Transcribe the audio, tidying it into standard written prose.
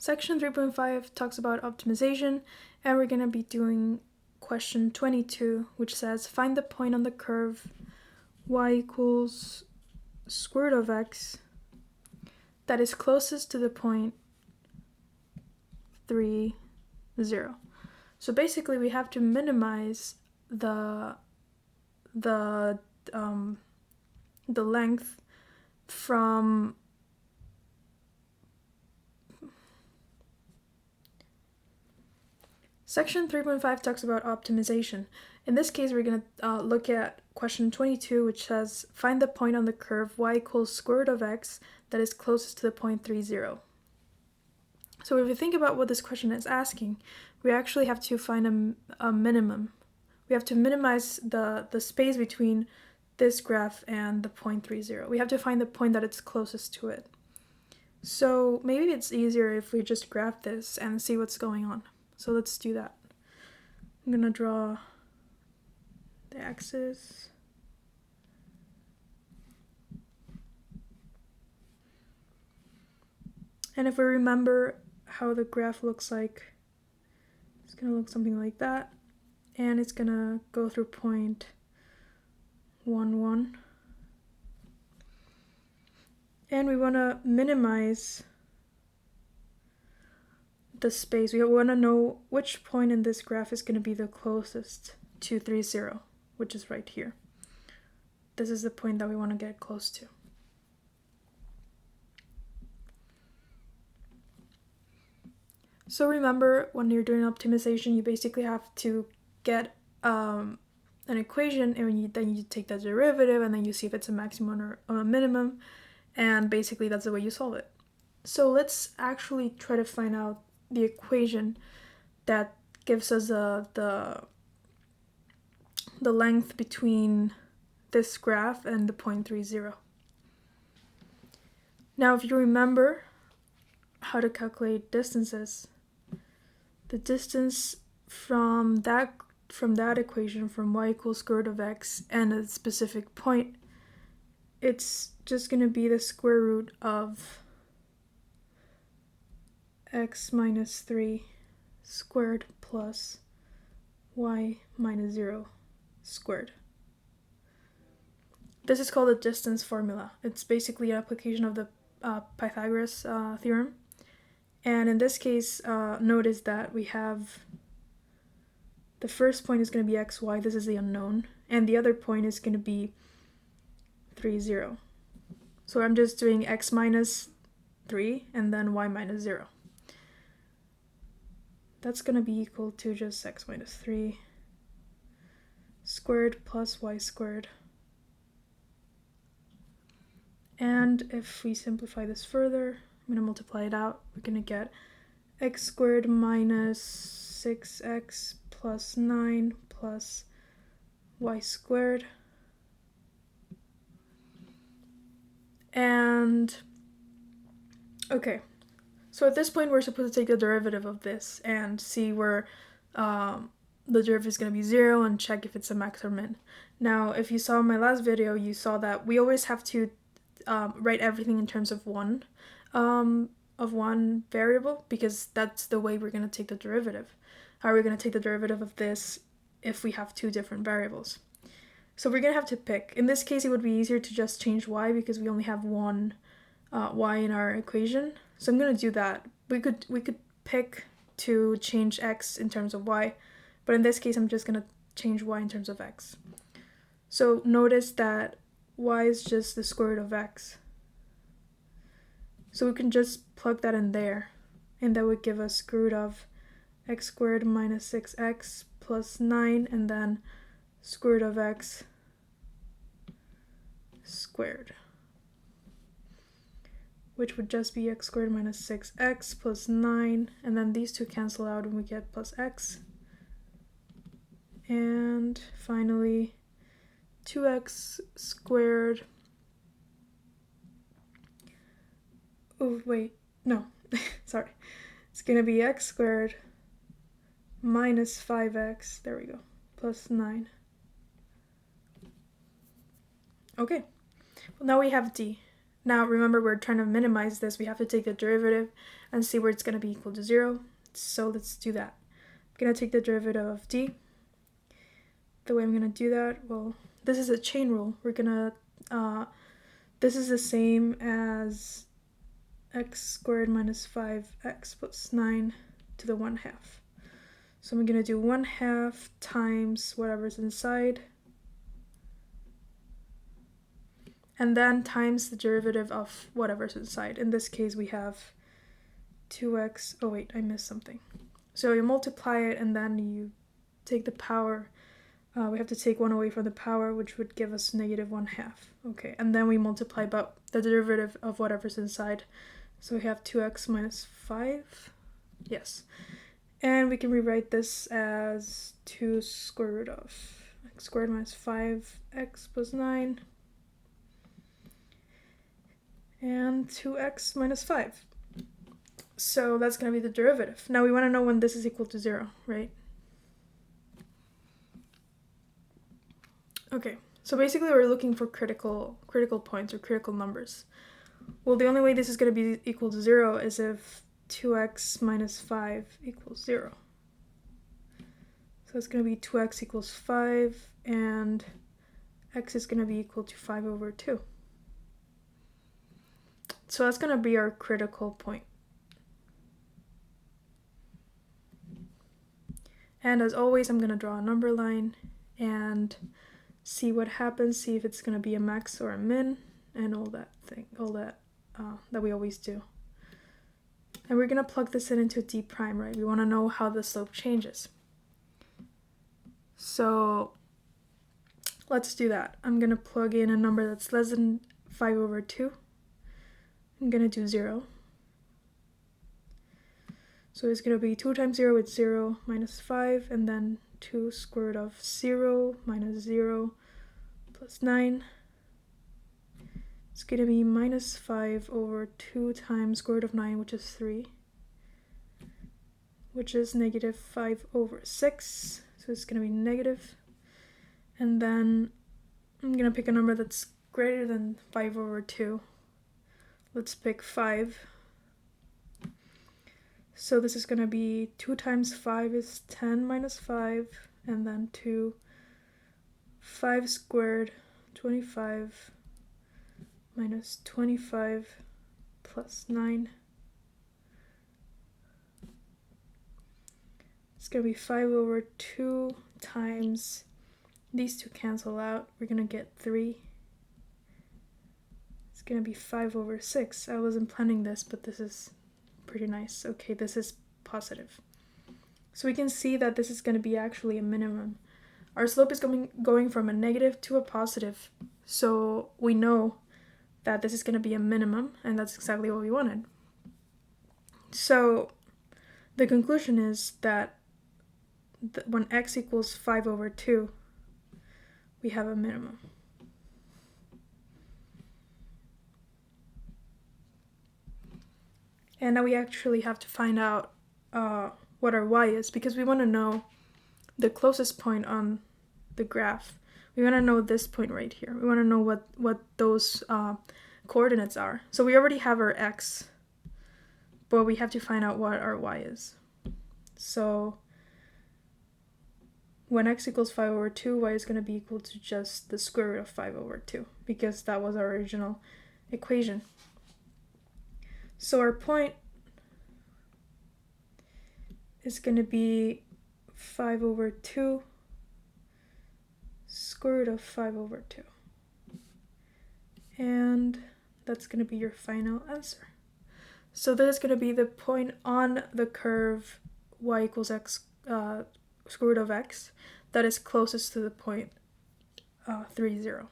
Section 3.5 talks about optimization, and we're going to be doing question 22, which says find the point on the curve y equals square root of x that is closest to the point 3, 0. So basically we have to minimize the length from Section 3.5 talks about optimization. In this case, we're going to look at question 22, which says, find the point on the curve y equals square root of x that is closest to the point 3, 0. So if we think about what this question is asking, we actually have to find a minimum. We have to minimize the space between this graph and the point 3, 0. We have to find the point that it's closest to it. So maybe it's easier if we just graph this and see what's going on. So let's do that. I'm going to draw the axis. And if we remember how the graph looks like, it's going to look something like that. And it's going to go through point 1, 1. And we want to minimize the space. We want to know which point in this graph is going to be the closest to 3, 0, which is right here. This is the point that we want to get close to. So remember, when you're doing optimization, you basically have to get an equation, and then you take the derivative, and then you see if it's a maximum or a minimum, and basically that's the way you solve it. So let's actually try to find out the equation that gives us the length between this graph and the point 3, 0. Now, if you remember how to calculate distances, the distance from that equation, from y equals square root of x and a specific point, it's just going to be the square root of x minus 3 squared plus y minus 0 squared. This is called the distance formula. It's basically an application of the Pythagoras theorem. And in this case, notice that we have the first point is going to be xy, this is the unknown, and the other point is going to be 3, 0. So I'm just doing x minus 3 and then y minus 0. That's going to be equal to just x minus 3 squared plus y squared. And if we simplify this further, I'm going to multiply it out. We're going to get x squared minus 6x plus 9 plus y squared. And, okay. So at this point, we're supposed to take the derivative of this and see where the derivative is going to be 0 and check if it's a max or min. Now, if you saw my last video, you saw that we always have to write everything in terms of one variable, because that's the way we're going to take the derivative. How are we going to take the derivative of this if we have two different variables? So we're going to have to pick. In this case, it would be easier to just change y because we only have one y in our equation. So I'm going to do that. We could pick to change x in terms of y, but in this case, I'm just going to change y in terms of x. So notice that y is just the square root of x. So we can just plug that in there, and that would give us square root of x squared minus 6x plus 9, and then square root of x squared, which would just be x squared minus 6x plus 9, and then these two cancel out and we get plus x. And finally, 2x squared, oh wait, no, sorry, it's going to be x squared minus 5x, there we go, plus 9. Okay, well now we have d. Now remember, we're trying to minimize this. We have to take the derivative and see where it's going to be equal to 0. So let's do that. I'm going to take the derivative of d. The way I'm going to do that, well, this is a chain rule. We're going to, this is the same as x squared minus 5x plus 9 to the 1/2. So I'm going to do 1/2 times whatever's inside, and then times the derivative of whatever's inside. In this case, we have 2x, oh wait, I missed something. So you multiply it, and then you take the power. We have to take 1 away from the power, which would give us negative 1/2. Okay, and then we multiply by the derivative of whatever's inside. So we have 2x minus 5. Yes. And we can rewrite this as 2 square root of x squared minus 5x plus 9. And 2x minus 5. So that's going to be the derivative. Now we want to know when this is equal to 0, right? Okay, so basically we're looking for critical points or critical numbers. Well, the only way this is going to be equal to 0 is if 2x minus 5 equals 0. So it's going to be 2x equals 5, and x is going to be equal to 5 over 2. So that's going to be our critical point. And as always, I'm going to draw a number line and see what happens, see if it's going to be a max or a min, and all that that we always do. And we're going to plug this into d prime, right? We want to know how the slope changes. So let's do that. I'm going to plug in a number that's less than 5 over 2. I'm going to do 0. So it's going to be 2 times 0 is 0 minus 5, and then 2 square root of 0 minus 0 plus 9. It's going to be minus 5 over 2 times square root of 9, which is 3, which is negative 5 over 6. So it's going to be negative. And then I'm going to pick a number that's greater than 5 over 2. Let's pick 5. So this is going to be 2 times 5 is 10 minus 5, and then 5 squared, 25, minus 25 plus 9. It's going to be 5 over 2 times, these two cancel out, we're going to get 3. It's going to be 5 over 6. I wasn't planning this, but this is pretty nice. Okay, this is positive. So we can see that this is going to be actually a minimum. Our slope is going from a negative to a positive. So we know that this is going to be a minimum, and that's exactly what we wanted. So the conclusion is that when x equals 5 over 2, we have a minimum. And now we actually have to find out what our y is, because we want to know the closest point on the graph. We want to know this point right here. We want to know what those coordinates are. So we already have our x, but we have to find out what our y is. So when x equals 5 over 2, y is going to be equal to just the square root of 5 over 2, because that was our original equation. So our point is going to be 5 over 2 square root of 5 over 2. And that's going to be your final answer. So this is going to be the point on the curve y equals x square root of x that is closest to the point 3, 0.